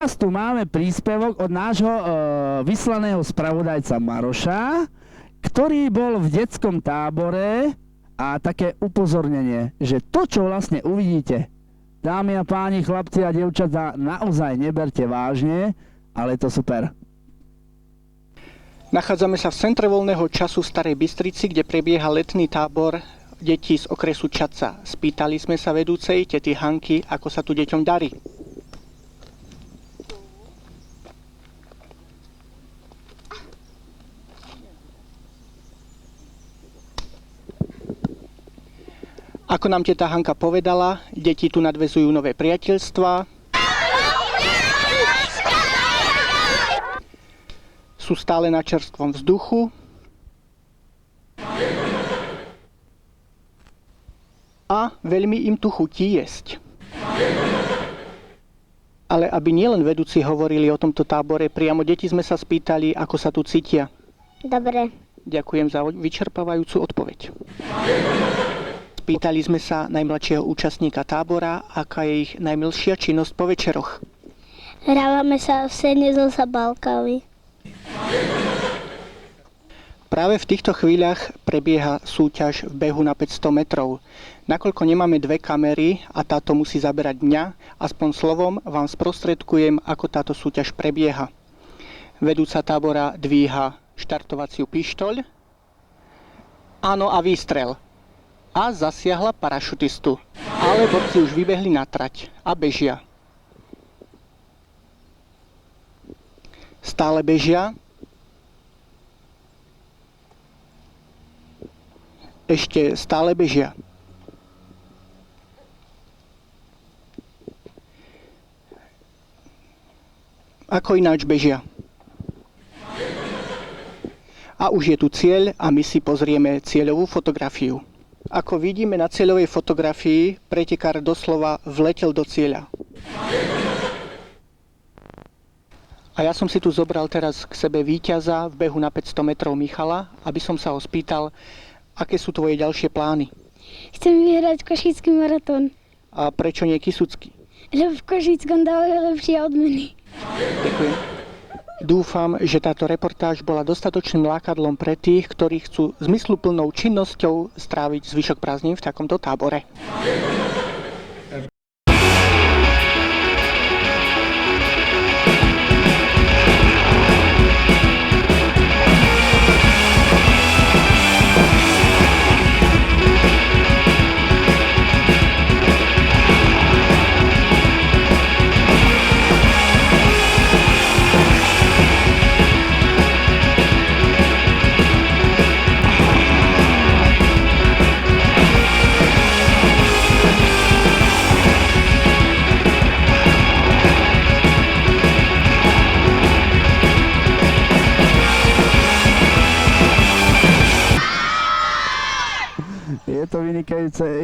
Teraz tu máme príspevok od nášho vyslaného spravodajca Maroša, ktorý bol v detskom tábore a také upozornenie, že to, čo vlastne uvidíte, dámy a páni, chlapci a dievčatá, naozaj neberte vážne, ale je to super. Nachádzame sa v centre voľného času v Starej Bystrici, kde prebieha letný tábor detí z okresu Čadca. Spýtali sme sa vedúcej tety Hanky, ako sa tu deťom darí. Ako nám teta Hanka povedala, deti tu nadväzujú nové priateľstvá, sú stále na čerstvom vzduchu a veľmi im tu chutí jesť. Ale aby nielen vedúci hovorili o tomto tábore, priamo deti sme sa spýtali, ako sa tu cítia. Dobre. Ďakujem za vyčerpávajúcu odpoveď. Spýtali sme sa najmladšieho účastníka tábora, aká je ich najmilšia činnosť po večeroch. Hrávame sa v sene so zabálkami. Práve v týchto chvíľach prebieha súťaž v behu na 500 metrov. Nakoľko nemáme dve kamery a táto musí zaberať mňa, aspoň slovom vám sprostredkujem, ako táto súťaž prebieha. Vedúca tábora dvíha štartovaciu pištoľ. Áno, a výstrel. A zasiahla parašutistu. Ale borci už vybehli na trať a bežia. Stále bežia. Ešte stále bežia. Ako ináč bežia? A už je tu cieľ a my si pozrieme cieľovú fotografiu. Ako vidíme na cieľovej fotografii, pretekár doslova vletel do cieľa. A ja som si tu zobral teraz k sebe víťaza v behu na 500 metrov Michala, aby som sa ho spýtal, aké sú tvoje ďalšie plány. Chcem vyhrať košický maratón, A prečo nie Kysucký? lebo v Košickom dávajú lepšie odmeny. Ďakujem. Dúfam, že táto reportáž bola dostatočným lákadlom pre tých, ktorí chcú zmysluplnou činnosťou stráviť zvyšok prázdnin v takomto tábore. Je to vynikajúce.